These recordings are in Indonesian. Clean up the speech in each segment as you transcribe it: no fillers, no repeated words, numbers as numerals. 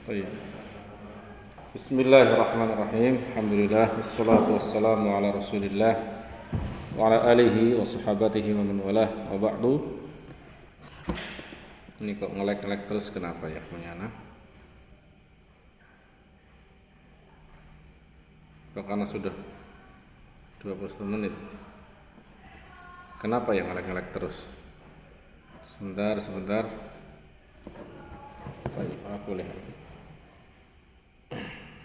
Baik. Bismillahirrahmanirrahim. Alhamdulillah wassalatu wassalamu ala Rasulillah wa ala alihi wa sahabatihi wa man walah. Wa ba'du. Ini kok ngelek-ngelek terus kenapa ya punya anak? Kok karena sudah 21 menit. Kenapa ya ngelek-ngelek terus? Sebentar. Baik, aku lihat.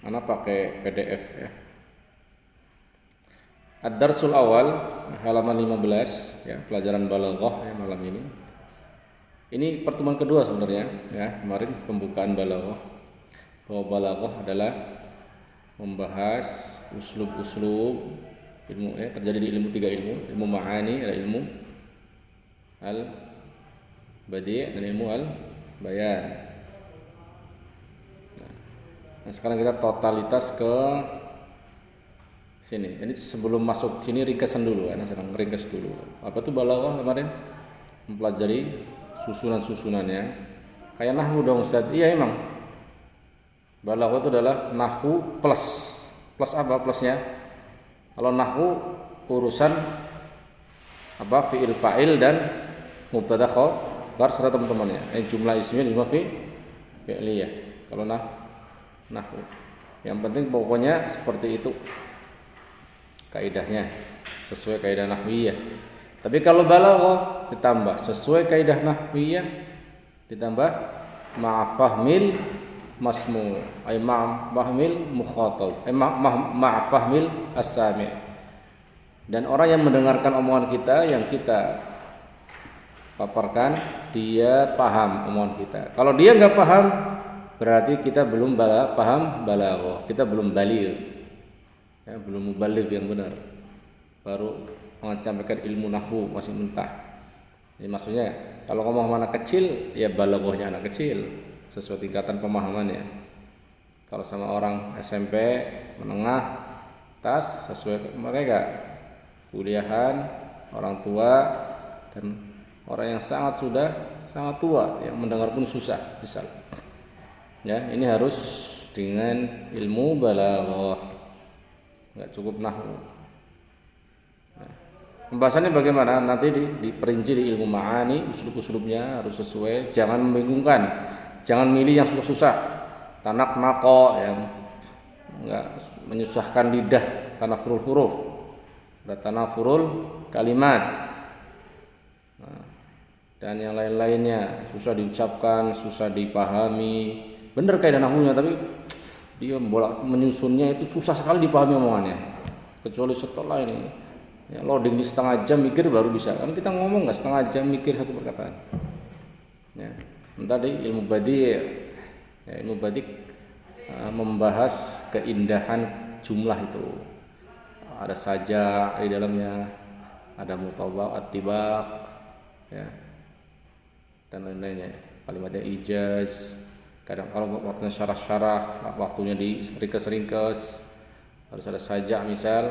Ana pakai PDF ya. Ad-darsul awal halaman 15 ya, pelajaran balaghah ya malam ini. Ini pertemuan kedua sebenarnya ya. Kemarin pembukaan balaghah. Bahwa balaghah adalah membahas uslub-uslub ilmu ya, terjadi di tiga ilmu ma'ani, ada ilmu al-badi' dan ilmu al-bayan. Nah, sekarang kita totalitas ke sini. Ini sebelum masuk sini ringkesan dulu kan, sedang ringkes dulu. Apa tuh balaghah kemarin? Mempelajari susunan-susunannya. Kayak nahwu dong Ustaz. Iya emang. Balaghah itu adalah nahwu plus. Plus apa plusnya? Kalau nahwu urusan apa fi'il fa'il dan mubtada khabar serta teman-temannya. Jumlah ismiyah, jumlah fi'liyah. Kalau nahwu. Yang penting pokoknya seperti itu kaidahnya, sesuai kaidah nahwiyah. Tapi kalau balaghah ditambah sesuai kaidah nahwiyah, ditambah ma'afahmil masmu, ay ma'afahmil mukhatab, ma'afahmil as-sami'. Dan orang yang mendengarkan omongan kita, yang kita paparkan, dia paham omongan kita. Kalau dia nggak paham, berarti kita belum paham balaghah, kita belum baligh ya, belum mubaligh yang benar, baru menyampaikan ilmu nahwu masih mentah. Jadi maksudnya kalau ngomong anak kecil ya balaghahnya anak kecil sesuai tingkatan pemahamannya. Kalau sama orang SMP menengah atas sesuai mereka, kuliahan, orang tua dan orang yang sangat tua yang mendengar pun susah misal. Ya, ini harus dengan ilmu balaghah, nggak cukup nahwu. Nah, pembahasannya bagaimana? Nanti diperinci di ilmu ma'ani, uslub-uslubnya harus sesuai, jangan membingungkan, jangan milih yang susah-susah, tanak nako yang nggak menyusahkan lidah, tanafurul huruf, tanafurul kalimat. Nah, dan yang lain-lainnya susah diucapkan, susah dipahami. Bener kaidah nahwunya, tapi dia menyusunnya itu susah sekali dipahami omongannya. Kecuali setelah ini ya, loading di setengah jam mikir baru bisa. Kan kita ngomong nggak setengah jam mikir satu perkataan. Ya, tadi ilmu badi' ya, ilmu badi' membahas keindahan jumlah itu. Ada saja di dalamnya, ada mutabaq, attibaq ya, dan lain-lainnya. Kalimatnya ijaz. Kadang kalau waktunya syarah-syarah, waktunya di ringkes-ringkes, harus ada sajak misal.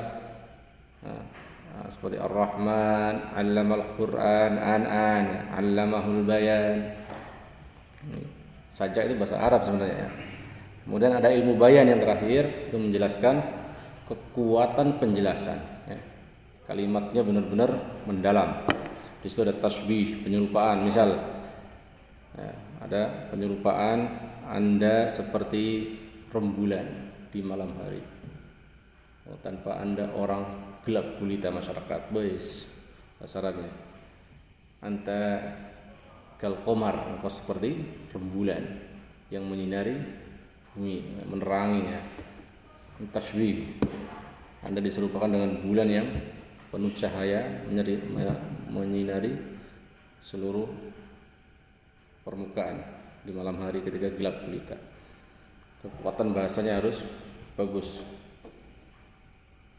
Seperti Ar-Rahman, 'allamal Qur'an, an 'allamahul bayan. Sajak itu bahasa Arab sebenarnya. Kemudian ada ilmu bayan yang terakhir, itu menjelaskan kekuatan penjelasan. Kalimatnya benar-benar mendalam. Di situ ada tasbih, penyerupaan misal. Ada penyerupaan Anda seperti rembulan di malam hari. Tanpa Anda orang gelap gulita masyarakat. Boys, bahasa Arabnya. Anta kal qamar, engkau seperti rembulan yang menyinari bumi, meneranginya. Tasbih, Anda diserupakan dengan bulan yang penuh cahaya, menyinari seluruh permukaan di malam hari ketika gelap gulita. Kekuatan bahasanya harus bagus.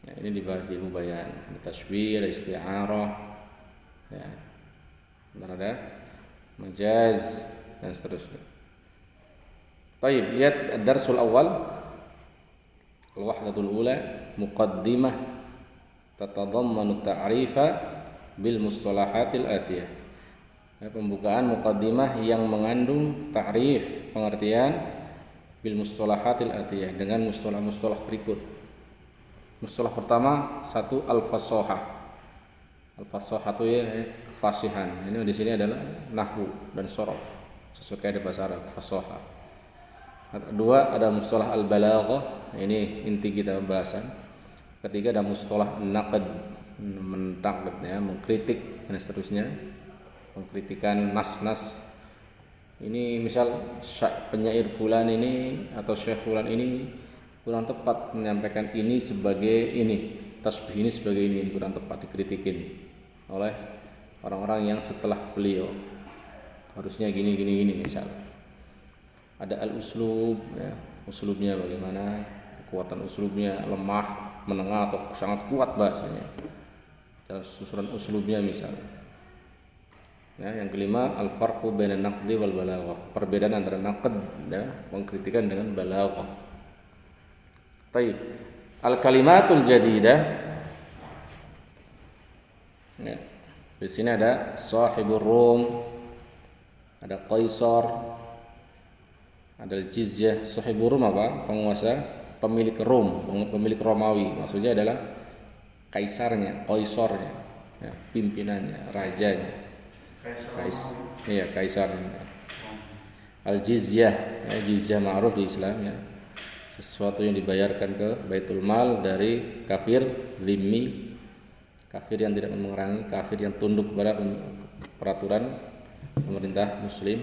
Ya, ini dibahas di ilmu bayan. Ada tasbih, ada isti'arah, ya, dan ada majaz dan seterusnya. Baik, lihat ad-darsul awal, al-wahdatul ula, muqaddimah tatadammanu ta'rifa bil mustalahatil atiyah. Pembukaan muqaddimah yang mengandung ta'rif, pengertian bil mustalahatil atiyah, dengan mustalah-mustalah berikut. Mustalah pertama, satu al-fasahah. Al-fasahah itu ya fasihan. Ini di sini adalah nahwu dan sorof sesuai kaidah bahasa Arab, fasahah. Kedua ada mustalah al-balaghah, ini inti kita pembahasan. Ketiga ada mustalah naqd, mentakd ya, mengkritik dan seterusnya, mengkritikan nas-nas. Ini misal penyair fulan ini atau syekh fulan ini kurang tepat menyampaikan ini sebagai ini, tasbih ini sebagai ini kurang tepat, dikritikin oleh orang-orang yang setelah beliau. Harusnya gini misal. Ada al-uslub ya, uslubnya bagaimana, kekuatan uslubnya lemah, menengah atau sangat kuat bahasanya. Dalam susunan uslubnya misal. Ya, yang kelima al-farqu bainan naqdi wal balaghah, perbedaan antara naqd ya, mengkritikan dengan balaghah. Baik. Al-kalimatul jadidah. Ya. Di sini ada sahibur rum, ada qaisar, ada jizyah. Sahibur rum apa? Penguasa, pemilik Rom, pemilik Romawi. Maksudnya adalah kaisarnya, qaisarnya, ya, pimpinannya, rajanya. Kaisar. Al-jizyah, ya, jizyah ma'ruf di Islam ya. Sesuatu yang dibayarkan ke Baitul Mal dari kafir zimmi, kafir yang tidak memerangi, kafir yang tunduk kepada peraturan pemerintah muslim.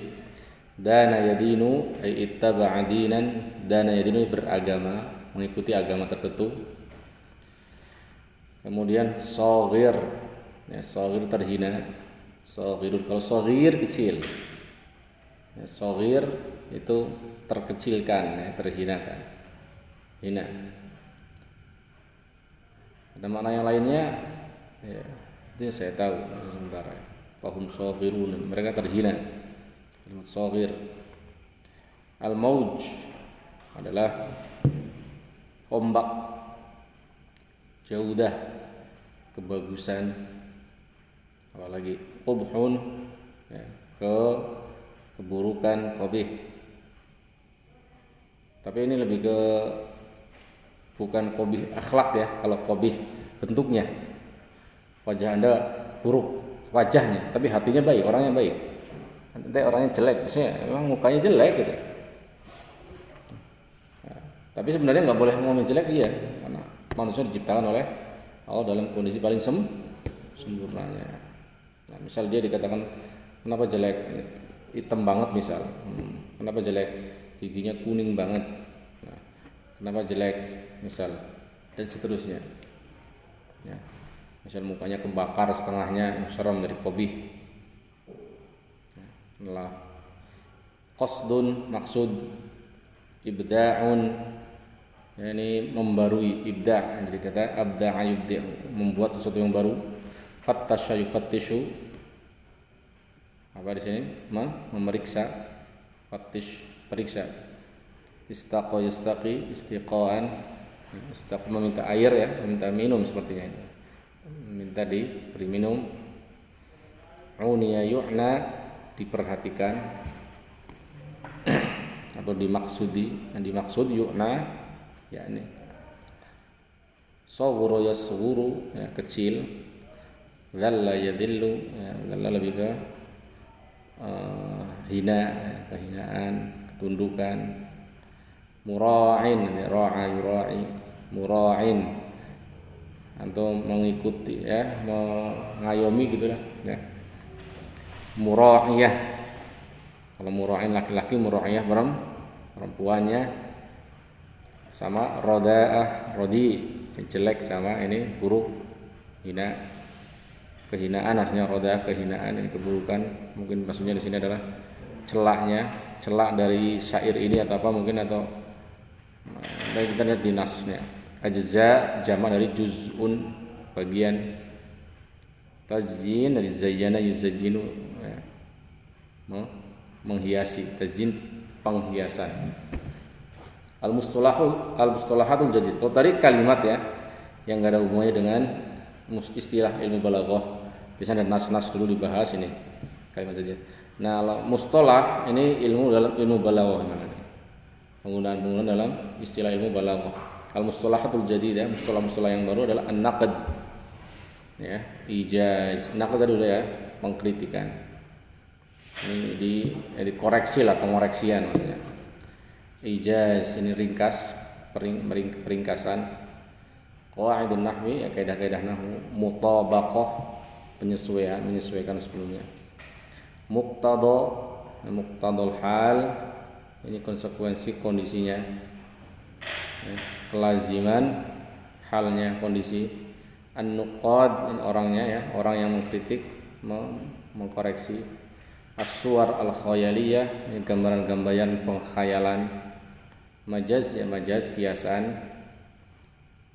Dana yadinu ay ittaba'a dinan, dana yadinu beragama, mengikuti agama tertentu. Kemudian shaghir, ya, shaghir terhina. Shaghirun, kalau shaghir kecil, ya, shaghir itu terkecilkan, ya, terhinakan, hina. Ada makna yang lainnya, ya, itu yang saya tahu sementara. Fahum shaghirun, mereka terhina. Kalimat shaghir. Al-mauj adalah ombak, jaudah, kebagusan, apalagi qubhun ya, keburukan, qabih. Tapi ini lebih ke bukan qabih akhlak ya. Kalau qabih bentuknya, wajah Anda buruk wajahnya, tapi hatinya baik, orangnya baik. Nanti orangnya jelek, maksudnya memang mukanya jelek gitu. Nah, tapi sebenarnya nggak boleh ngomong jelek, iya, karena manusia diciptakan oleh Allah dalam kondisi paling sempurnanya. Nah, misal dia dikatakan kenapa jelek, hitam banget misal, kenapa jelek, giginya kuning banget, nah, kenapa jelek misal, dan seterusnya. Ya, misal mukanya kebakar setengahnya, serem dari qabih. Nah, qasdun maksud, ibda'un, ya, ini membarui, ibda', jadi kata abda'a yubdi', membuat sesuatu yang baru. Fattasha yufattishu, apa di sini? Memeriksa, fattish, periksa. Istaqa yastaqi, istiqaan, istaqa meminta air ya, meminta minum sepertinya ini. Minta diberi minum. Uniya yu'na, diperhatikan atau dimaksudi, yang dimaksud yu'na yakni sawuru yaswuru, ya, kecil. Dhalla yadillu, ya, dhalla lebih ke hina, ya, kehinaan, ketundukan. Mura'in, ya, ra'a yura'i, mura'in, atau mengikuti ya, mengayomi gitulah ya. Mura'iyah, kalau mura'in laki-laki, mura'iyah perempuannya. Sama roda'ah, rodi, jelek, sama ini buruk, hina. Kehinaan aslinya roda, kehinaan, ini keburukan. Mungkin maksudnya di sini adalah celaknya, celak dari syair ini atau apa mungkin, atau kita lihat di nasnya. Ajza jamak dari juz'un, bagian. Tazyin dari zayyana yuzayyinu, ya, menghiasi, tazyin penghiasan. Al-mustalahatul jadid. Kalau tadi kalimat ya yang enggak ada hubungannya dengan istilah ilmu balaghah. Biasanya ada nas-nas dulu dibahas, ini kalimat saja. Nah, mustalah ini ilmu dalam ilmu balaghah namanya. penggunaan dalam istilah ilmu balaghah. Al-mustalahatul jadidah, mustalah-mustalah yang baru adalah an-naqd, ya, ijaz. Naqd dulu ya, pengkritikan. Ini dikoreksi lah, pengoreksian maksudnya. Ijaz ini ringkas, peringkasan. Qawaidun nahwi, ya, kaidah-kaidah nahwu. Mutabaqah, menyesuaikan sebelumnya. Muqtadal hal, ini konsekuensi kondisinya, ya, kelaziman halnya kondisi. An-nuqad, ini orangnya, ya, orang yang mengkritik, mengkoreksi. As-suwar al-khayaliyah, ini gambaran-gambaran pengkhayalan. Majaz, ya, majaz, kiasan.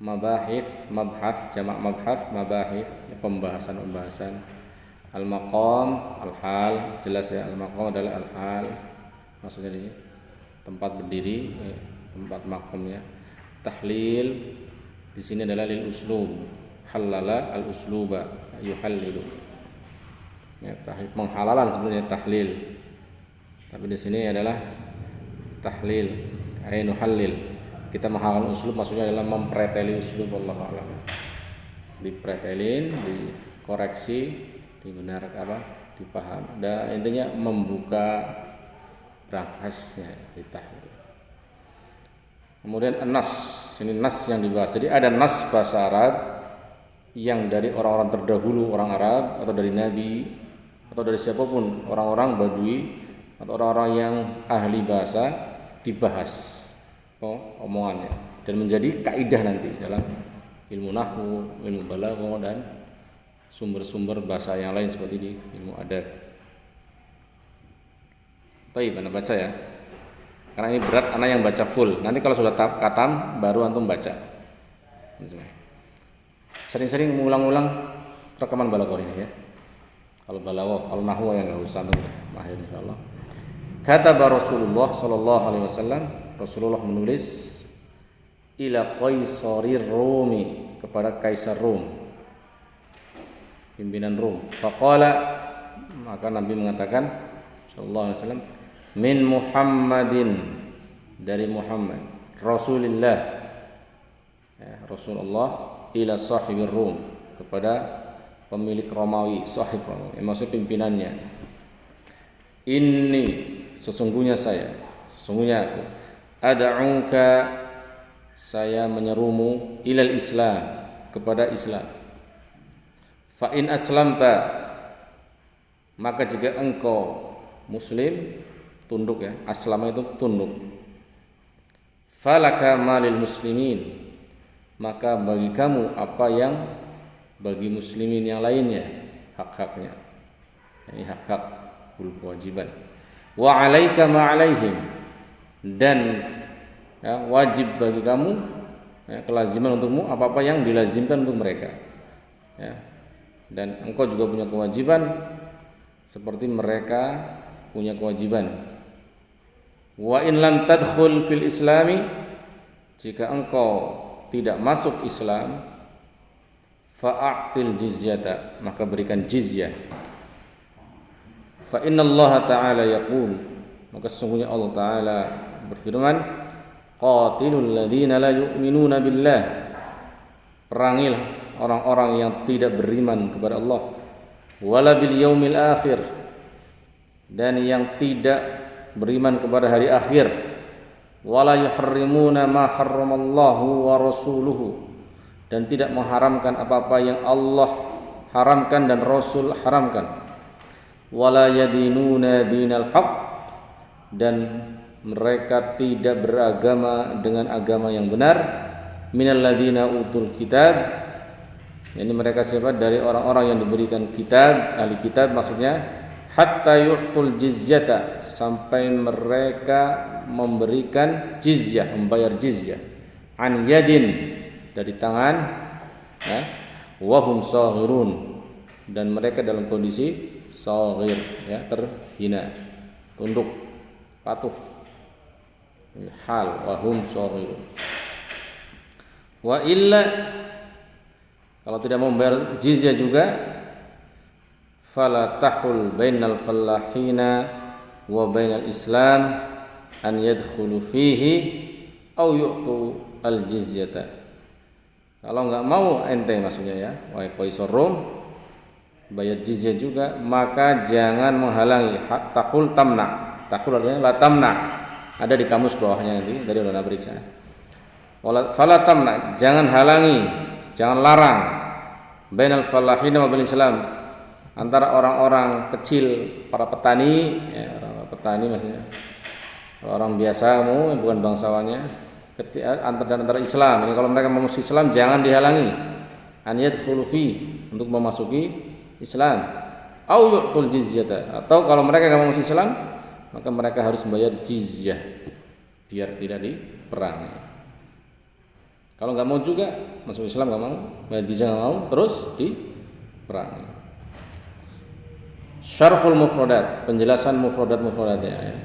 Mabahith, mabhath, jamak mabhath, mabahith, ya, pembahasan. Al-maqam, al-hal, jelas ya, al-maqam adalah al-hal, maksudnya ini tempat berdiri, ya, tempat makamnya. Tahlil di sini adalah lil uslub, halala al-usluba, yuhallilu, ya, penghalalan sebenarnya tahlil, tapi di sini adalah tahlil, ay nuhallil. Kita menghalalkan uslub maksudnya adalah mempreteli uslub, wallahu a'lam. Dipretelin, dikoreksi, dibenarkan, dipaham. Dan intinya membuka berangkasnya ditahlil. Kemudian nas, ini nas yang dibahas. Jadi ada nas bahasa Arab yang dari orang-orang terdahulu, orang Arab, atau dari Nabi, atau dari siapapun, orang-orang Badui atau orang-orang yang ahli bahasa, dibahas omongannya dan menjadi kaidah nanti dalam ilmu nahwu, ilmu balaghah, dan sumber-sumber bahasa yang lain seperti di ilmu adab. Baik, Anda baca ya. Karena ini berat, anak yang baca full. Nanti kalau sudah katam baru antum baca. Sering-sering mengulang-ulang rekaman balaghah ini ya. Kalau balaghah, kalau nahwu yang enggak usah antum mahir insyaallah. Kata Rasulullah sallallahu alaihi wasallam, Rasulullah menulis ila Qaisarir Rumi, kepada Kaisar Rum, pimpinan Rum. Faqala, maka Nabi mengatakan sallallahu alaihi wasallam, min Muhammadin, dari Muhammad, Rasulillah, ya, Rasulullah, ila sahibir Rum, kepada pemilik Romawi, sahib Romawi, maksud pimpinannya. Inni, sesungguhnya aku, ad'uka, saya menyerumu, ilal Islam, kepada Islam. Fa in aslamta, maka jika engkau muslim, tunduk ya, aslama itu tunduk. Falaka malil muslimin, maka bagi kamu apa yang bagi muslimin yang lainnya, hak-haknya. Ini hak-hak, kewajiban. Wa 'alaika ma 'alaihim, dan ya, wajib bagi kamu, ya, kelaziman untukmu apa-apa yang dilazimkan untuk mereka, ya. Dan engkau juga punya kewajiban seperti mereka punya kewajiban. Wa in lam tadkhul fil islami, jika engkau tidak masuk Islam, fa'atil jizyata, maka berikan jizyah. Fa innallaha ta'ala yaqul, maka sesungguhnya Allah Ta'ala berfirman, qatilul ladzina la yu'minuna billah, perangilah orang-orang yang tidak beriman kepada Allah, wala bil yaumil akhir, dan yang tidak beriman kepada hari akhir, wala yuharrimuna ma harramallahu wa rasuluhu, dan tidak mengharamkan apa-apa yang Allah haramkan dan Rasul haramkan, wala yadinuna dinal haq, dan mereka tidak beragama dengan agama yang benar, minal ladzina utul kitab, ini mereka siapa? Dari orang-orang yang diberikan kitab, ahli kitab maksudnya, hatta yu'tul jizyata, sampai mereka memberikan jizyah, membayar jizyah, an yadin, dari tangan, ya, wa hum saghirun, dan mereka dalam kondisi saghir, ya, terhina, tunduk, patuh. Hal wa hum saghirun. Wa illa, kalau tidak membayar jizyah juga, fala tahul bainal fallahina wa bainal Islam an yadkhulu fihi au yu'tu al-jizyata. Kalau enggak mau ente maksudnya ya, wahai Qaisar Rum, bayar jizyah juga, maka jangan menghalangi. Tahul tamna. Tahul artinya la tamna. Ada di kamus bawahnya nanti dari ulama periksa. Fala tamna, jangan halangi, jangan larang bainal falahin wa bil Islam, antara orang-orang kecil, para petani, ya, orang petani maksudnya. Orang biasa kamu bukan bangsawannya, antara Islam. Ini kalau mereka memasuki Islam jangan dihalangi. An yadkhulu fi, untuk memasuki Islam. Au yu'tul jizyata, atau kalau mereka enggak memasuki Islam, maka mereka harus membayar jizyah biar tidak diperangi. Kalau nggak mau juga masuk Islam, nggak mau bayar jizyah, nggak mau, terus diperangi. Syarhul mufradat, penjelasan mufradatnya ya.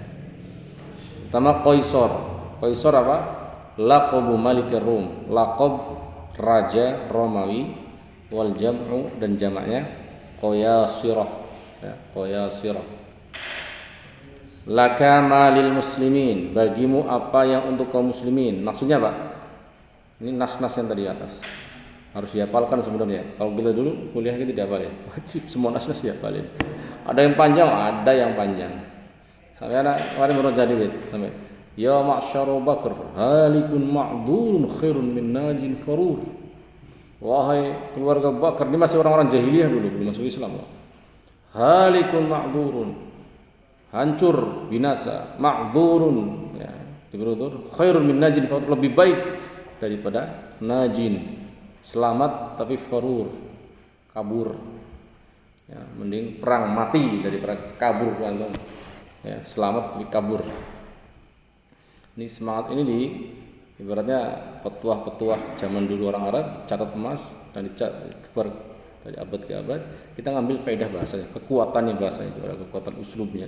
Pertama Qaisar. Qaisar apa? Laqabu Malikir Rum, laqab raja Romawi, wal jam'u dan jamaknya Qayasirah ya, Qayasirah. Laka malil muslimin, bagimu apa yang untuk kaum muslimin. Maksudnya Pak, ini nas-nas yang tadi atas harus dihafalkan sebenarnya. Kalau kita dulu kuliah kita tidak hafalin, wajib semua nas-nas dihafalin. Ada yang panjang, ada yang panjang. Sampai anak kemarin baru jadi sampai ya ma'syara Bakr, halikun ma'durun khairun min najin farur. Wahai keluarga Bakar, ini masih orang-orang jahiliyah dulu, belum masuk Islam. Halikun ma'durun, hancur, binasa, ma'dzurun ya, diberutur khairun min najin farur, lebih baik daripada najin, selamat tapi farur, kabur ya, mending perang mati daripada kabur kan ya, selamat tapi kabur. Ini semangat ini di ibaratnya petuah-petuah zaman dulu orang Arab catat emas dan dicatat dari abad ke abad. Kita ngambil faedah bahasanya, kekuatannya bahasanya, kekuatan uslubnya.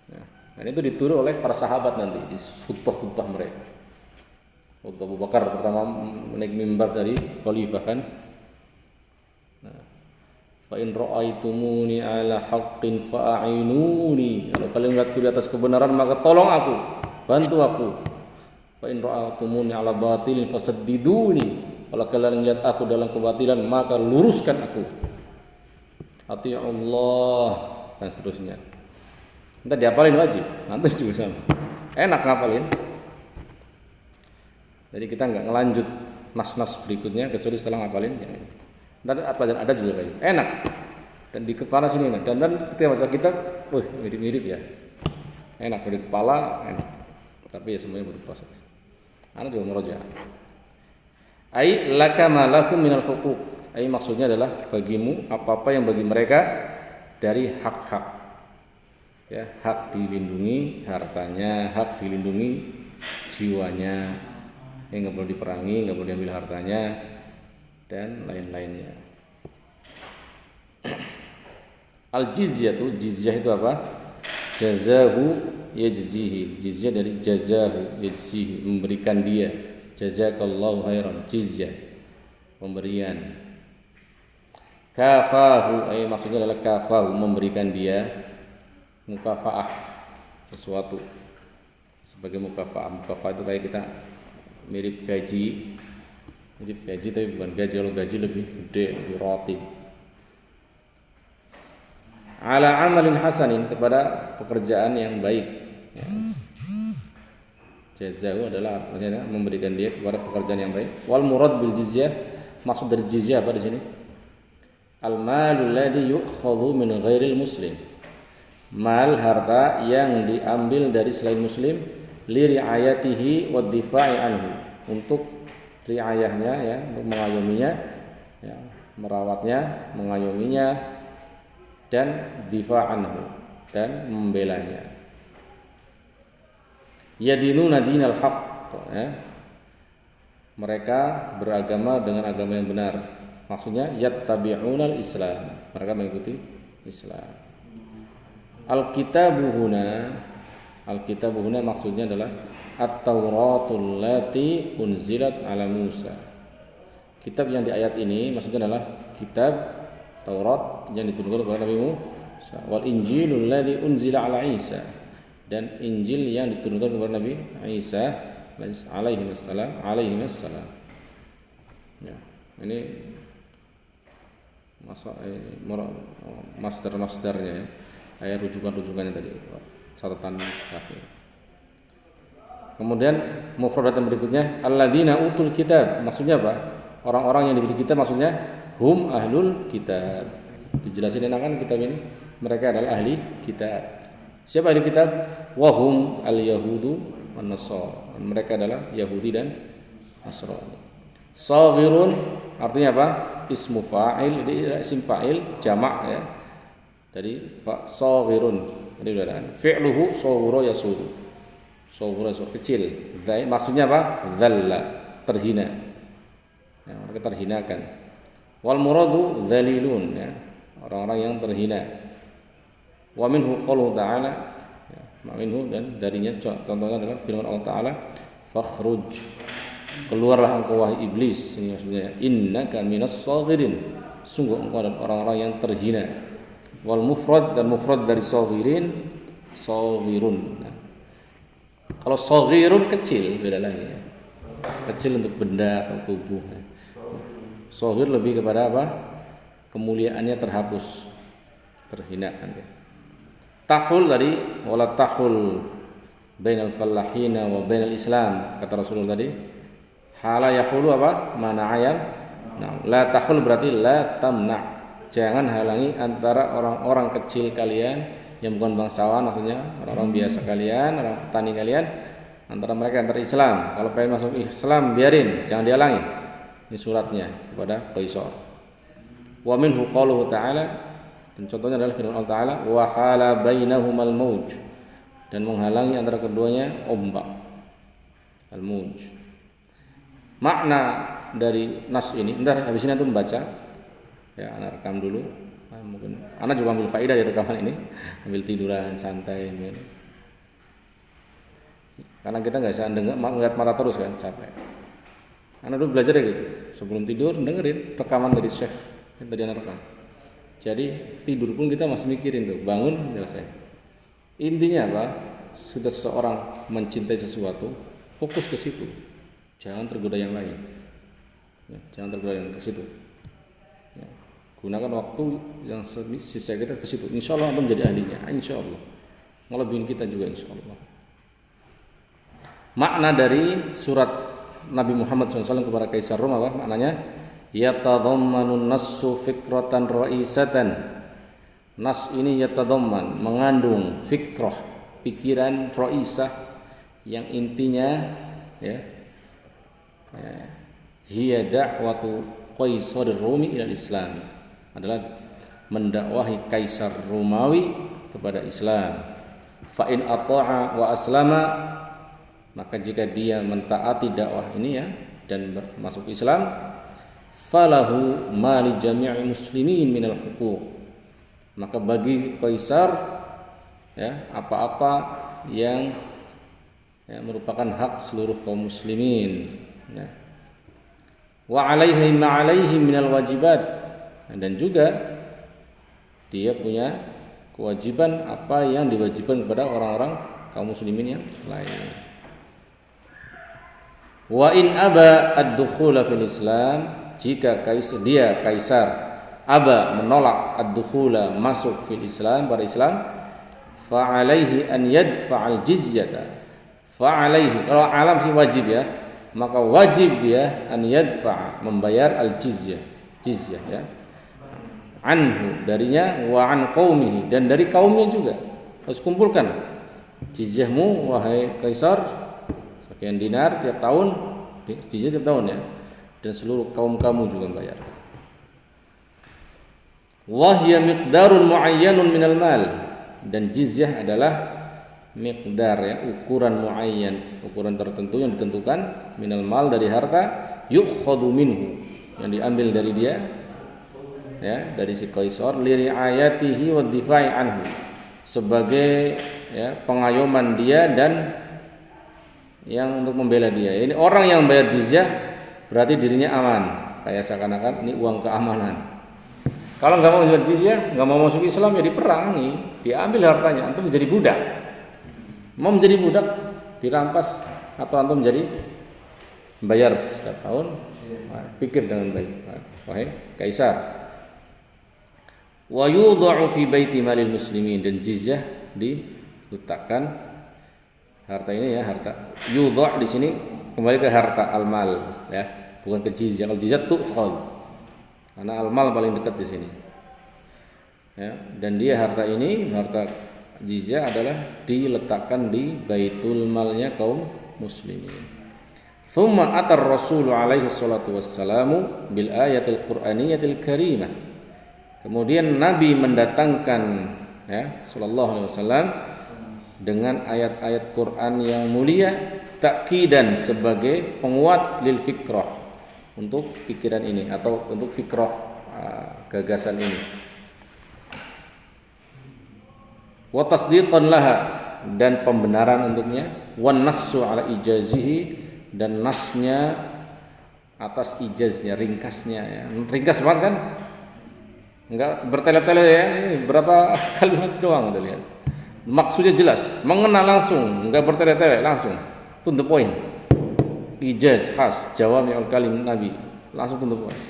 Nah, dan itu ditiru oleh para sahabat nanti di khutbah-khutbah mereka. Khutbah Abu Bakar pertama naik mimbar dari khalifah kan. Nah, fa in ra'aitumuni ala haqqin fa'inuni. Kalau kalian melihatku di atas kebenaran maka tolong aku, bantu aku. Fa in ra'aitumuni ala batilin fasaddiduni. Kalau kalian melihat aku dalam kebatilan maka luruskan aku. Ati'ullah dan seterusnya. Nanti dihafalin wajib, nanti juga sama. Enak ngapalin. Jadi kita nggak ngelanjut nas-nas berikutnya kecuali setelah ngapalin yang ini. Nanti ada juga kayak enak. Dan di kepala sini enak. Dan ketika baca kitab, mirip-mirip ya. Enak di kepala, enak. Tapi ya semuanya butuh proses. Ana juga meroja. Ai laka ma lakum minal huquq. Ai maksudnya adalah bagimu apa-apa yang bagi mereka dari hak-hak. Ya, hak dilindungi hartanya, hak dilindungi jiwanya, yang nggak boleh diperangi, nggak boleh diambil hartanya dan lain-lainnya. Al jizyah itu apa? Jazahu yajzihi. Jizyah dari jazahu yajzihi, memberikan dia. Jazakallahu khairan, jizyah, pemberian. Kafahu, maksudnya adalah kafahu, memberikan dia mukafaah sesuatu sebagai mukafaah. Mukafaah itu kayak kita mirip gaji tapi bukan gaji. Kalau gaji lebih gede, lebih roti. Ala amalin hasanin, kepada pekerjaan yang baik ya. Jazahu adalah artinya memberikan dia kepada pekerjaan yang baik. Wal murad bil jizyah, maksud dari jizyah apa di sini? Al malul ladzi yu'khadhu min ghairil muslim, mal harta yang diambil dari selain muslim, li riayatihi wa difa'i anhu, untuk riayahnya ya, untuk mengayominya ya, merawatnya, mengayominya, dan difa' anhu, dan membelanya. Yadinuna dinal haq ya, mereka beragama dengan agama yang benar. Maksudnya yattabi'unal Islam, mereka mengikuti Islam. Alkitabu huna maksudnya adalah At-Tauratul lati unzilat ala Musa. Kitab yang di ayat ini maksudnya adalah kitab Taurat yang diturunkan kepada Nabi Musa. Wal Injilul ladzi unzila ala Isa, dan Injil yang diturunkan kepada Nabi Isa alaihi wassalam. Ya, ini master-masternya ya, rujukan-rujukannya tadi, catatan kaki. Kemudian mufradat yang berikutnya alladzina utul kitab, maksudnya apa? Orang-orang yang diberi kitab maksudnya hum ahlul kitab. Dijelasin enakan kitab ini, mereka adalah ahli kitab. Siapa ahli kitab? Wahum al-yahudu wan nasara. Mereka adalah Yahudi dan Nasrani. Saghirun artinya apa? Ismu fa'il, jadi isim fa'il jamak ya. Jadi saghirun. Jadi kan fi'luhu saghura yasuru. Saghura kecil. Maksudnya apa? Dzalla, terhina. Ya, mereka terhinakan. Wal muradu dzalilun ya. Orang-orang yang terhina. Wa minhu qauluhu ta'ala ya, minhu dan darinya contohnya adalah firman Allah Ta'ala fakhruj, keluarlah engkau wahai iblis, ini maksudnya innaka minas saghirin, sungguh engkau adalah orang-orang yang terhina. Wal mufrad dan mufrad dari saghirin saghirun. Nah, kalau saghirun kecil beda lagi ya. Kecil untuk benda atau tubuh ya. Saghir lebih kepada apa? Kemuliaannya terhapus, terhinakan ya. Tahul tadi wala tahul bainal fallahina wa bainal islam, kata Rasulullah tadi. Hala yaqulu apa? Mana ayam? Nah, la tahul berarti la tamna. Jangan halangi antara orang-orang kecil kalian yang bukan bangsawan, maksudnya orang-orang biasa kalian, orang petani kalian, antara mereka antara Islam. Kalau pengen masuk Islam biarin, jangan dihalangi. Ini suratnya kepada Qaisar. Wa minhu qauluhu ta'ala, dan contohnya adalah firman Allah Ta'ala wa hala bainahumal mauj, dan menghalangi antara keduanya ombak, al-mauj. Makna dari nas ini, ntar habis ini antum baca ya, anak rekam dulu. Nah, mungkin anak juga ambil faedah dari rekaman ini, ambil tiduran santai ini. Karena kita nggak bisa ngeliat mata terus kan, capek. Anak dulu belajar ya gitu, sebelum tidur dengerin rekaman dari Syekh yang tadi anak rekam. Jadi tidur pun kita masih mikirin tuh, bangun selesai. Intinya apa? Sudah seseorang mencintai sesuatu, fokus ke situ, jangan tergoda yang lain. Ya, jangan tergoda yang ke situ. Ya, gunakan waktu yang sisa kita ke situ. Insya Allah akan menjadi ahlinya. Insya Allah. Ngelebihin kita juga insya Allah. Makna dari surat Nabi Muhammad SAW kepada Kaisar Rom apa maknanya? Yatadhammanun nassu fikratan ra'isatan. Nas ini yatadhamman, mengandung fikrah, pikiran ra'isah yang intinya ya, hiya da'watu Qaisar Rumi ila Islam, adalah mendakwahi Kaisar Romawi kepada Islam. Fa in ata'a wa aslama, maka jika dia mentaati dakwah ini ya dan masuk Islam, falahu ma li jami'il muslimin minal huquq, maka bagi Kaisar ya apa-apa yang ya, merupakan hak seluruh kaum muslimin ya. Wa alaihi ma alaihi minal wajibat, dan juga dia punya kewajiban apa yang diwajibkan kepada orang-orang kaum muslimin yang lain. Wa in aba ad-dukhula fil Islam, jika Kaisar aba menolak ad-dukhula masuk fil Islam pada Islam, fa alaihi an yadfa'al jizyata. Fa alaihi, kalau alam sih wajib ya, maka wajib dia an yadfa' membayar al-jizyah, jizyah ya. Anhu darinya, wa an qaumihi dan dari kaumnya juga. Harus kumpulkan jizyahmu wahai Kaisar, sekian dinar tiap tahun, jizyah tiap tahun ya. Dan seluruh kaum kamu juga bayar. Wahya miqdarun muayyanun minal mal, dan jizyah adalah miqdar ya, ukuran muayyan, ukuran tertentu yang ditentukan, minal mal dari harta, yukhadhu minhu, yang diambil dari dia ya, dari si Kaisar, li riayatihi wa difa'i anhu, sebagai ya pengayoman dia dan yang untuk membela dia. Ini orang yang bayar jizyah berarti dirinya aman, kayak seakan-akan ini uang keamanan. Kalau nggak mau bayar jizyah, nggak mau masuk Islam ya diperangi, diambil hartanya, antum jadi budak. Mau menjadi budak dirampas atau antum jadi bayar setiap tahun? Pikir dengan baik. Wahai kaisar. Wa yudha'u fi baiti malil muslimin, dan jizyah diletakkan harta ini ya, harta yudha' di sini kembali ke harta al-mal ya, bukan ke jizyah. Kalau jizyah tu'khadh, karena al-mal paling dekat di sini. Ya, dan dia harta ini, harta jizyah adalah diletakkan di baitul malnya kaum muslimin. Thumma atar Rasul alaihi salatu wassalamu bil ayatil qur'aniyatil karimah. Kemudian Nabi mendatangkan ya sallallahu alaihi wasallam dengan ayat-ayat Quran yang mulia, ta'kidan sebagai penguat lil fikrah, untuk pikiran ini atau untuk fikrah gagasan ini. Wa tasdiqan laha, dan pembenaran untuknya, wan nassu ala ijazihi, dan nasnya atas ijaznya, ringkasnya ya. Ringkas banget kan? Enggak bertele-tele ya, ini berapa kalimat doang udah lihat. Maksudnya jelas, mengena langsung, enggak bertele-tele, langsung to the point. Ijaz khas jawami'ul kalim Nabi, langsung to the point.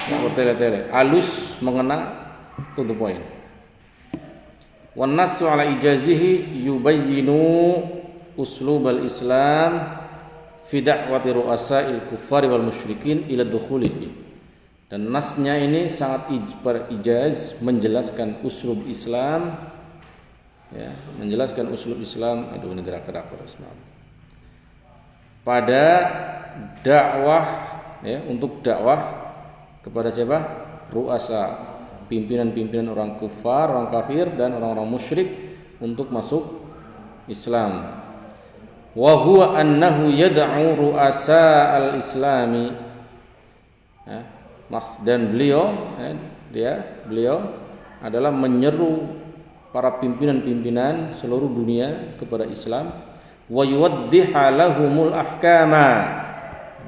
Enggak bertele-tele, halus, mengena, to the point. Wan nassu ala ijazihi yubayyinu uslubal Islam fi da'wati ru'asa'il kuffari wal musyrikin ila dukhuli fi. Dan nasnya ini sangat ijaz, menjelaskan uslub Islam ya, menjelaskan uslub Islam. Aduh, ini gerak-gerak terus, maaf. Pada dakwah ya, untuk dakwah kepada siapa? Ru'asa, pimpinan-pimpinan orang kufar, orang kafir dan orang-orang musyrik untuk masuk Islam. Wa huwa annahu yad'u ru'asa al-islami ya, dan beliau adalah menyeru para pimpinan-pimpinan seluruh dunia kepada Islam. Wa yuwaddiha lahumul ahkama,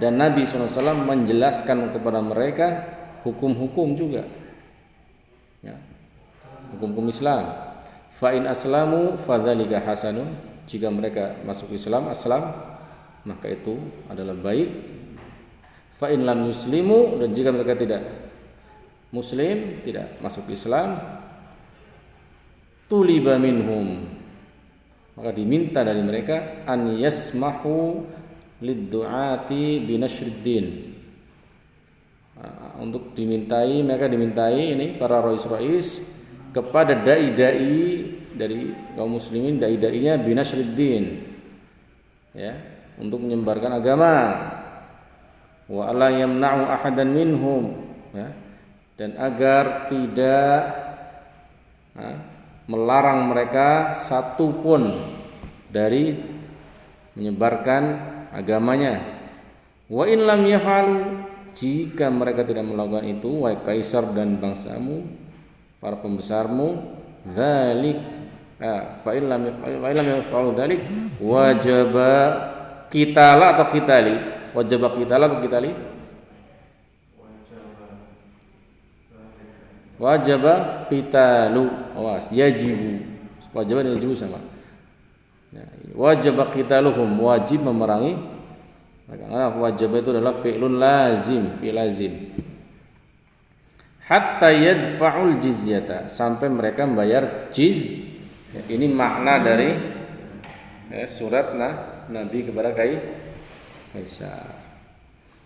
dan Nabi SAW menjelaskan kepada mereka hukum-hukum juga ya, hukum-hukum Islam. Fa in aslamu fadzalika hasanun, jika mereka masuk Islam, aslam, maka itu adalah baik. Fa in lam yuslimu, dan jika mereka tidak muslim, tidak masuk Islam, tuliba minhum, maka diminta dari mereka an yasmahu lid-du'ati binashriddin, untuk mereka dimintai ini para rais-rais kepada dai-dai dari kaum muslimin, dai-dainya binashriddin ya, untuk menyebarkan agama. Wa alla yamna'u ahadan minhum ya, dan agar tidak melarang mereka satu pun dari menyebarkan agamanya. Wa in lam yaf'alu, jika mereka tidak melakukan itu, wahai kaisar dan bangsamu, para pembesarmu, dzalik fa in lam yaf'alu dzalik wajaba qitala atau qitali, wajaba qitala atau qitali, wajaba qitalu, awas, yajibu, wajib dan yajibu sama. Wajib qitaluhum, wajib memerangi. Wajib itu adalah fi'lun lazim, fi'il lazim. Hatta yadfa'ul jizyata, sampai mereka membayar jizyah. Ini makna dari surat Nabi kepada Kaisar.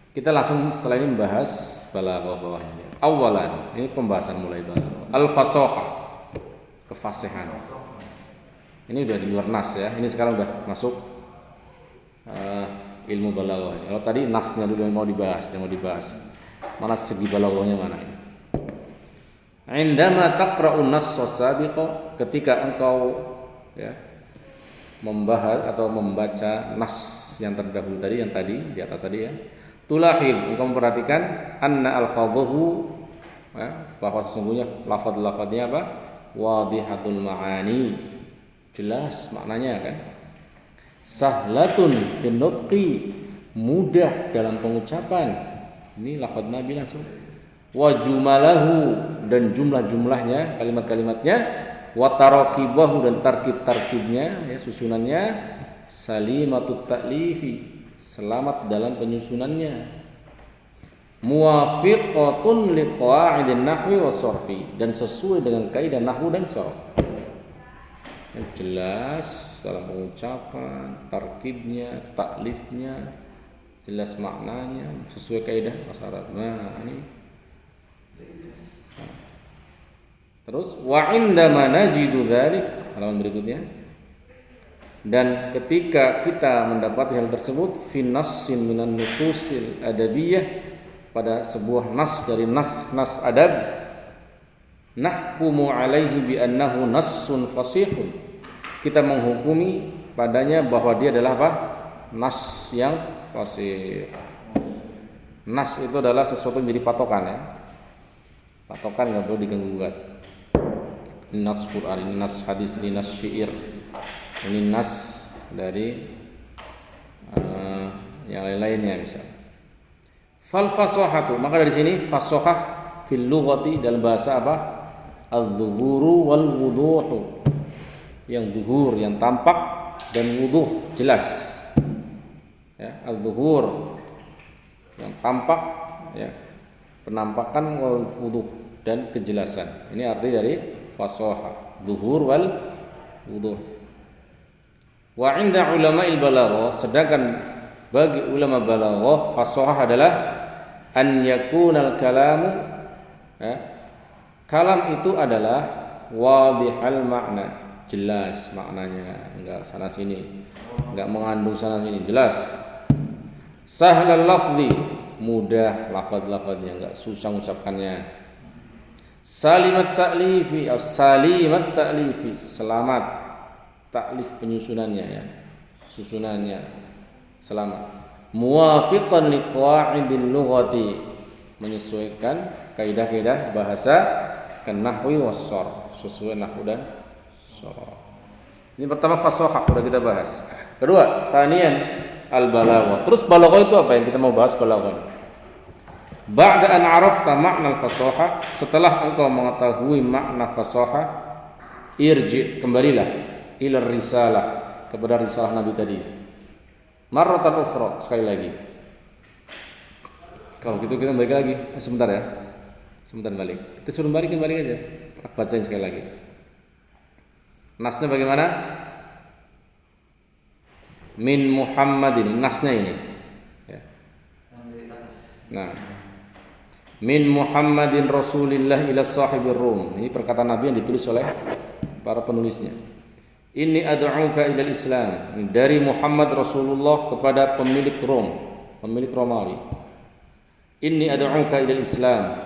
Kita langsung setelah ini membahas balaghah bawahnya. Awalan, ini pembahasan mulai balaghah. Al-fasahah, kefasihan. Ini udah di luar nas ya. Ini sekarang udah masuk ilmu balaghah. Kalau tadi nasnya dulu yang mau dibahas. Mana segi balaghahnya mana ini? Indama taqra'un nass as-sabiqa, ketika engkau ya membahas atau membaca nas yang terdahulu tadi, yang tadi di atas tadi ya. Tulahil, engkau memperhatikan anna al-fadhuhu ya, bahwa sesungguhnya lafaz-lafaznya apa? Wadihatul ma'ani, jelas maknanya kan. Sahlatun fin nutqi, mudah dalam pengucapan. Ini lafaz Nabi langsung. Wa jumalahu, dan jumlah-jumlahnya, kalimat-kalimatnya. wa tarakibahu dan tarkib-tarkibnya ya susunannya, salimatut ta'lifi selamat dalam penyusunannya, muwafiqatun liqa'idin nahwi was-sarfi dan sesuai dengan kaidah nahwu dan sarf. Yang jelas dalam pengucapan, tarkibnya, taklifnya, jelas maknanya, sesuai kaidah bahasa Arab. Nah, ini. Terus wa indama najidu dzalik, halaman berikutnya. Dan ketika kita mendapati hal tersebut fi nassin minan nususil adabiyah, pada sebuah nas dari nas adab, nahkumu alaihi bi annahu nassun fasihun, kita menghukumi padanya bahwa dia adalah apa? Nas yang fasih. Nas itu adalah sesuatu yang menjadi patokan ya. Patokan nggak perlu diganggu-gugat. Ini nas Quran, ini nas hadis, ini nas syair, ini nas dari yang lain-lainnya misalnya. Fal fasahatu, maka dari sini fasahah fil lughati dalam bahasa apa? Adz-dzuhuru wal wuduhu. Yang zuhur, yang tampak, dan wuduh, jelas. Ya, adz-dzuhur yang tampak ya, penampakan, wal wuduh dan kejelasan. Ini arti dari fasahah, zuhur wal wuduh. Wa 'inda ulama'il balaghah, sedangkan bagi ulama balaghah fasahah adalah an yakunal kalamu ya, kalam itu adalah wadihal makna, jelas maknanya, enggak sana sini, enggak mengandung sana sini, jelas. Sahlal lafzi, mudah lafaz-lafaznya, enggak susah mengucapkannya. Salimat ta'lifi atau salimat ta'lifi, selamat taklif penyusunannya ya, susunannya selamat. Muwafiqan liqa'idil lughati, menyesuaikan kaidah-kaidah bahasa kan nahwi was sarf, sesuai nahwu dan sarf. Ini pertama fasahah sudah kita bahas. Kedua, sanian al balaghah. Terus balaghah itu apa yang kita mau bahas balaghah? Ba'da an 'arafta makna al-fasahah, setelah engkau mengetahui makna fasahah, irji, kembalilah ila risalah, kepada risalah Nabi tadi. Marratan ukhra, sekali lagi. Kalau gitu kita balik lagi. Sebentar ya. Sebentar balik. Kita suruh balik aja. Kita bacain sekali lagi. Nasnya bagaimana? Min Muhammadin, nasnya ini. Ya. Nah, min Muhammadin Rasulillah ila sahibir Rum. Ini perkataan Nabi yang ditulis oleh para penulisnya. Inni ad'uka ilal Islam, dari Muhammad Rasulullah kepada pemilik Rom, pemilik Romawi. Inni ad'uka ilal Islam,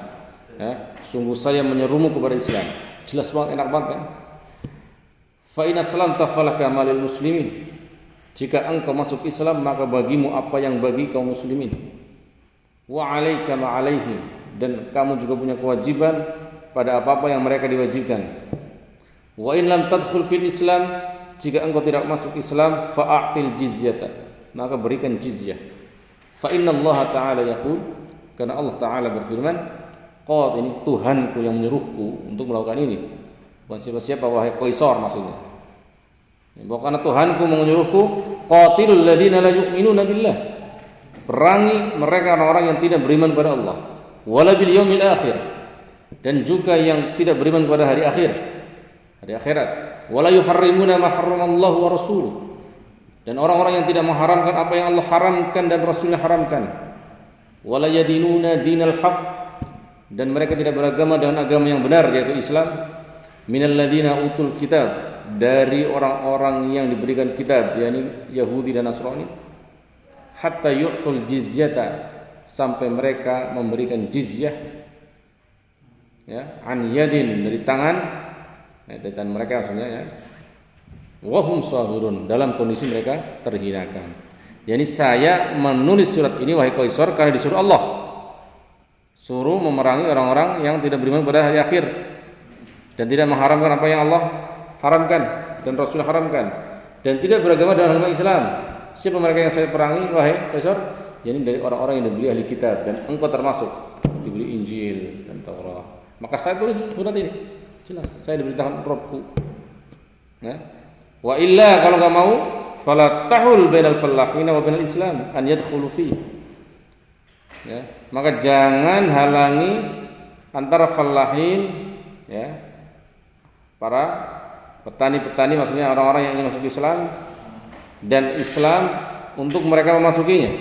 ya, sungguh saya menyerumu kepada Islam. Jelas banget, enak banget kan? Fa in aslamta falaka malil muslimin, jika engkau masuk Islam maka bagimu apa yang bagi kaum muslimin. Wa 'alaika ma 'alaihim, dan kamu juga punya kewajiban pada apa-apa yang mereka diwajibkan. Wa in lam tadkhul fil Islam, jika engkau tidak masuk Islam, fa'atil jizyata, maka berikan jizyah. Fa inna Allah Ta'ala yaqul, karena Allah Ta'ala berfirman, qad, ini Tuhanku yang menyuruhku untuk melakukan ini. Bukan siapa-siapa, wahai Qaisar maksudnya. Bahwa karena Tuhanku menyuruhku, qatilul ladina la yu'minuna billah, perangi mereka orang-orang yang tidak beriman kepada Allah, wala bil yaumil akhir, dan juga yang tidak beriman kepada hari akhir, hari akhirat. Wala yuharrimuna ma harramallahu wa rasuluh, dan orang-orang yang tidak mengharamkan apa yang Allah haramkan dan Rasulnya haramkan. Wala yadinuna dinal haq, dan mereka tidak beragama dengan agama yang benar, yaitu Islam. Minal ladina utul kitab, dari orang-orang yang diberikan kitab, yakni Yahudi dan Nasrani. Hatta yu'tul jizyata, sampai mereka memberikan jizyah, ya, an yadin, dari tangan, ya, dari tangan mereka maksudnya, ya, wahum sahirun, dalam kondisi mereka terhinakan. Yani saya menulis surat ini wahai Qaisar karena disuruh Allah, suruh memerangi orang-orang yang tidak beriman pada hari akhir dan tidak mengharamkan apa yang Allah haramkan dan Rasul haramkan, dan tidak beragama dengan agama Islam. Siapa mereka yang saya perangi wahai Qaisar? Yani dari orang-orang yang diberi ahli kitab, dan engkau termasuk diberi Injil dan Taurat. Maka saya tulis surat ini. Jelas, saya diberitakan Rabbku. Ya. Wa illa kalau enggak mau fala tahul bainal fallahin wa bainal islam an yadkhulu fi. Ya, maka jangan halangi antara fallahin, ya, para petani-petani, maksudnya orang-orang yang ingin masuk Islam, dan Islam untuk mereka memasukinya.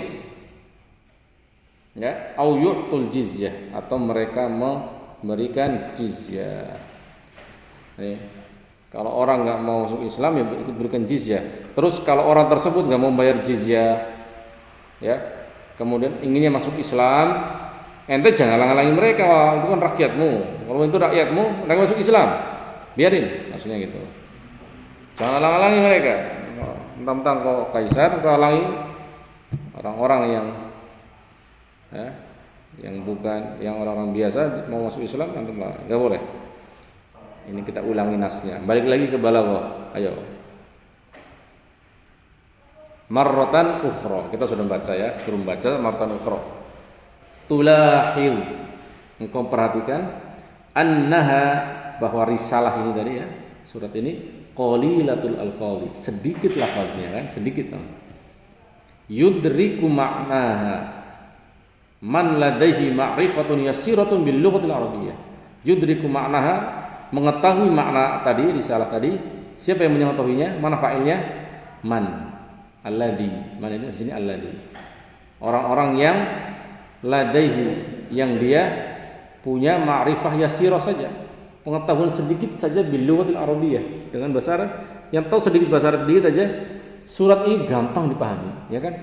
Ya, au yu'tul jizyah, atau mereka memberikan jizyah. Ya. Kalau orang nggak mau masuk Islam ya itu berikan jizyah. Terus kalau orang tersebut nggak mau bayar jizyah, ya, kemudian inginnya masuk Islam, ente jangan halang-halangi mereka. Wah, itu kan rakyatmu. Kalau itu rakyatmu, mereka masuk Islam, biarin, maksudnya gitu. Jangan halang-halangi mereka. Mentang-mentang kok kaisar, kok halangi orang-orang yang, ya, yang bukan, yang orang-orang biasa mau masuk Islam, nanti nggak boleh. Ini kita ulangi nasnya. Balik lagi ke balaghah. Ayo. Marratan ukhra. Kita sudah baca ya, belum baca marratan ukhra. Tulahil. Engkau perhatikan annaha, bahwa risalah ini tadi ya, surat ini qalilatul alfadhi, sedikit lafaznya kan, sedikit. Yudriku ma'naha man ladaihi ma'rifatun yasiratun bil lughatil arabiyyah. Yudriku ma'naha, mengetahui makna tadi, risalah tadi. Siapa yang mengetahuinya? Mana fa'ilnya? Man. Alladhi. Man itu di sini alladhi. Orang-orang yang ladaihi, yang dia punya ma'rifah yasirah saja, pengetahuan sedikit saja bil lughatil arabiyyah, dengan bahasa Arab, yang tahu sedikit bahasa Arab sedikit aja, surat ini gampang dipahami, ya kan?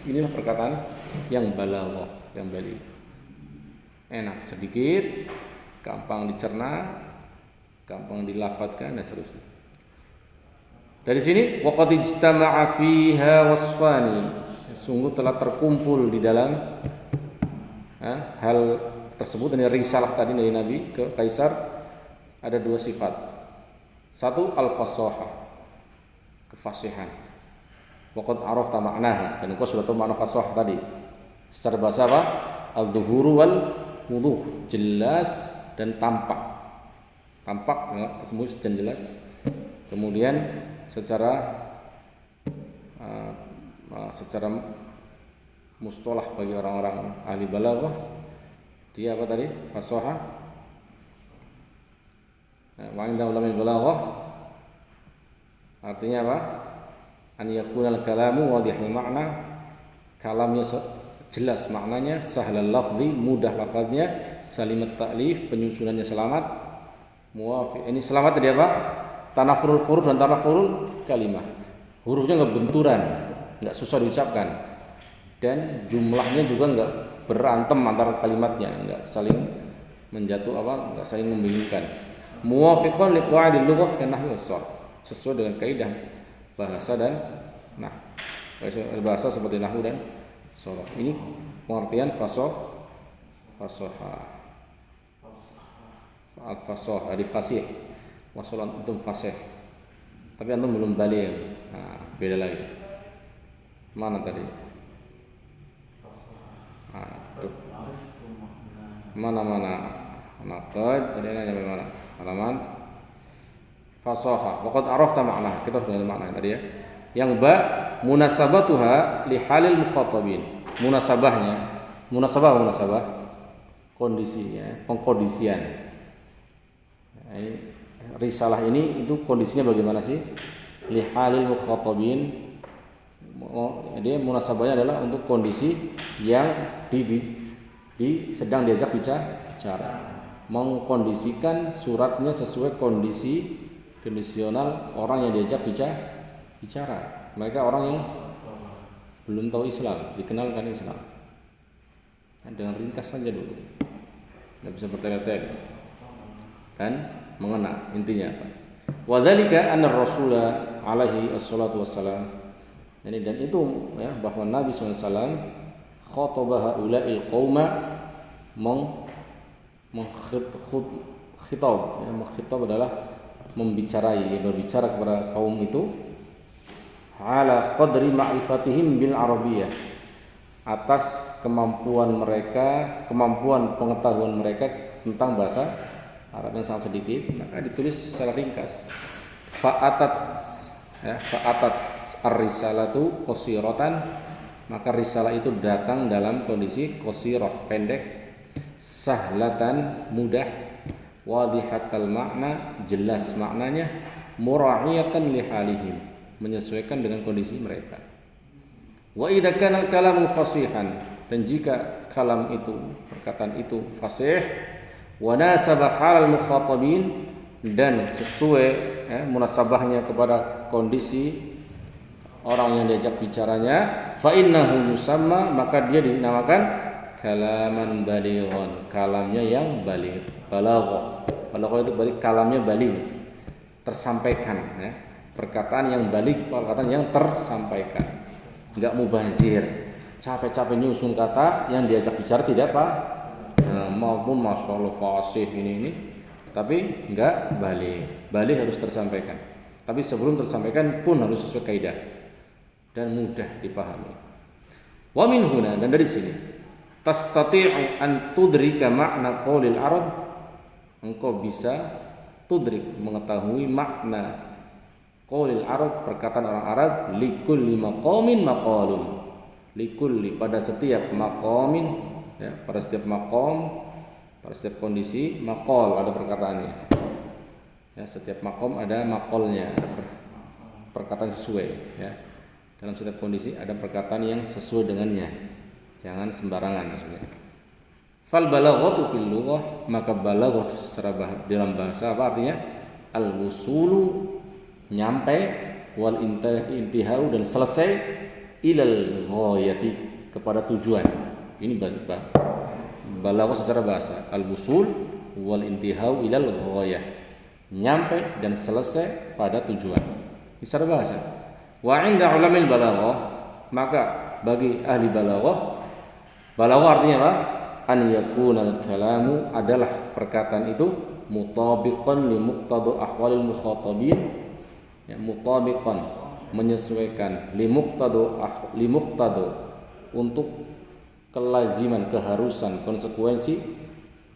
Inilah perkataan yang balaghah, yang bali. Enak, sedikit, gampang dicerna, gampang dilafadzkan dan seterusnya. Dari sini waqad ijtama'a fiha wasfani, sungguh telah terkumpul di dalam hal tersebut. Ini risalah tadi dari Nabi ke kaisar ada dua sifat. Satu al-fasahah, kefasihan. Waqad arafta ma'naha, dan engkau sudah tahu makna fasahah tadi. Secara bahasa apa? Al-dhuhuru wal wuduh, jelas dan tampak. Tampak ya, tersembunyi dan jelas. Kemudian secara mustalah bagi orang-orang ahli balaghah, dia apa tadi? Fasahah. Wa inda ulama balaghah artinya apa? An yakuna al-kalamu wadihul ma'na, kalamnya jelas maknanya, sahlal lafzi, mudah lafaznya, salimat ta'lif, penyusunannya selamat, muwafiq. Ini selamat tadi apa? Tanafurul huruf dan tanafurul kalimah. Hurufnya enggak benturan, enggak susah diucapkan, dan jumlahnya juga enggak berantem antara kalimatnya, enggak saling menjatuh apa, enggak saling membingungkan. Muwafiqan liqa'idil lughah ka nahwi was-sharh, sesuai dengan kaidah bahasa dan bahasa seperti nahwu dan sharh. Ini pengertian fasahah. Al-fasah dari fasih, wasolan antum fasih, tapi antum belum balik. Nah, beda lagi. Mana tadi? Mana naqad tadi sampai mana? Halaman fasahah. Waqad arafta ma'na. Kita sudah ada makna tadi ya. Yang ba munasabatuha li halil mukhatabin. Munasabah kondisinya, pengkondisian. Risalah ini itu kondisinya bagaimana sih? Lihalil mukhatabin. Dia munasabahnya adalah untuk kondisi yang sedang diajak bicara. Mengkondisikan suratnya sesuai kondisi kondisional orang yang diajak bicara. Mereka orang yang belum tahu Islam, dikenalkan Islam. Dengan ringkas saja dulu, nggak bisa bertele-tele kan, mengena intinya apa. Wadzalika anna Rasulullah alaihi wassalatu wassalam, dan itu ya, bahwa Nabi SAW khatabaha ulail qauma, mengkhitab adalah membicarai, berbicara kepada kaum itu ala qadri ma'rifatihim bil arabiyyah, atas kemampuan pengetahuan mereka tentang bahasa Arab yang sangat sedikit, maka ditulis secara ringkas. Fa'atat ya, fa'atat ar-risalatu qasiratan, maka risalah itu datang dalam kondisi qasirah, pendek, sahlatan, mudah, wadihatal makna, jelas maknanya, mura'iyatan li halihim, menyesuaikan dengan kondisi mereka. Wa idza kana al-kalamu fasihan, dan jika kalam itu, perkataan itu fasih, wa nasaba halal mukhatabin, dan sesuai munasabahnya kepada kondisi orang yang diajak bicaranya, fa innahu yusamma, maka dia dinamakan kalaman balighan, kalamnya yang baligh. Balaghah, balaghah itu berarti kalamnya baligh, tersampaikan ya. Perkataan yang baligh, perkataan yang tersampaikan, enggak mubazir, capek-capek nyusun kata, yang diajak bicara tidak apa maupun masyaallah fasih ini, tapi enggak baligh. Baligh harus tersampaikan, tapi sebelum tersampaikan pun harus sesuai kaidah dan mudah dipahami. Wa min huna, dan dari sini, tastati'u an tudrika makna qaulil arab, engkau bisa tudrik, mengetahui makna qaulil arab, perkataan orang Arab, likulli maqamin maqalun, likulli, pada setiap maqamin ya, pada setiap maqam, pada setiap kondisi, maqal, ada perkataannya ya, setiap maqam ada maqalnya, ada perkataan sesuai ya. Dalam setiap kondisi ada perkataan yang sesuai dengannya, jangan sembarangan maksudnya. Fal balaghatu fil lughah, maka balaghah secara dalam bahasa apa artinya? Al wusulu, nyampe, wal intihau, dan selesai, ilal ghayati, kepada tujuan. Ini balaghah secara bahasa, al wusul wal intihau ilal ghayah, nyampe dan selesai pada tujuan. Ini secara bahasa. Wa 'inda ulamil balaghah, maka bagi ahli balaghah, balaghah artinya apa? An yakuna al-kalamu, adalah perkataan itu mutabiqan li muqtada ahwalil mukhatabin ya, mutabiqan, menyesuaikan, li muqtada untuk kelaziman, keharusan, konsekuensi,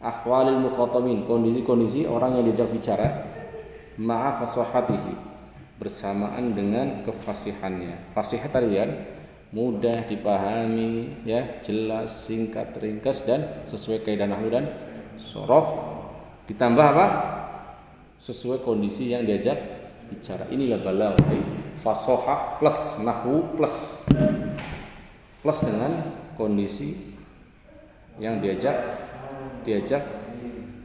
ahwalil mukhatabin, kondisi-kondisi orang yang diajak bicara, ma'a fasahatihi, bersamaan dengan kefasihannya. Fasih tadi kan mudah dipahami ya, jelas, singkat, ringkas, dan sesuai kaidah nahwu dan sorof, ditambah apa? Sesuai kondisi yang diajak bicara. Inilah balaghah, fasahah plus nahwu plus dengan kondisi yang diajak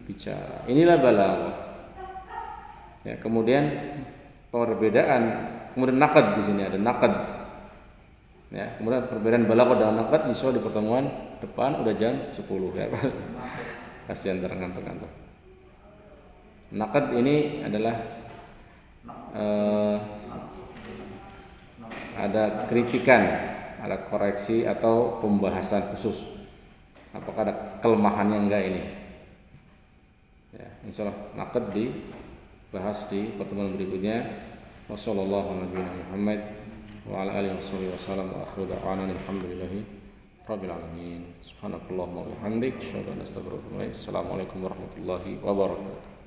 bicara. Inilah balaghah. Ya, kemudian perbedaan, kemudian naqad, di sini ada naqad. Ya, kemudian perbedaan balaghah dan naqad insya Allah di pertemuan depan, udah jam 10 ya. Kasihan ngantuk-ngantuk. Naqad ini adalah ada kritikan, ada koreksi atau pembahasan khusus. Apakah ada kelemahannya enggak ini? Ya, insya Allah naqad dibahas di pertemuan berikutnya. Wassallallahu ala Muhammad wa ala alihi wasallam wa akhiru da'wana alhamdulillahi rabbil alamin. Subhanakallahumma wa bihamdik, asyhadu an la ilaha illa anta, astaghfiruka wa atubu ilaik. Assalamualaikum warahmatullahi wabarakatuh.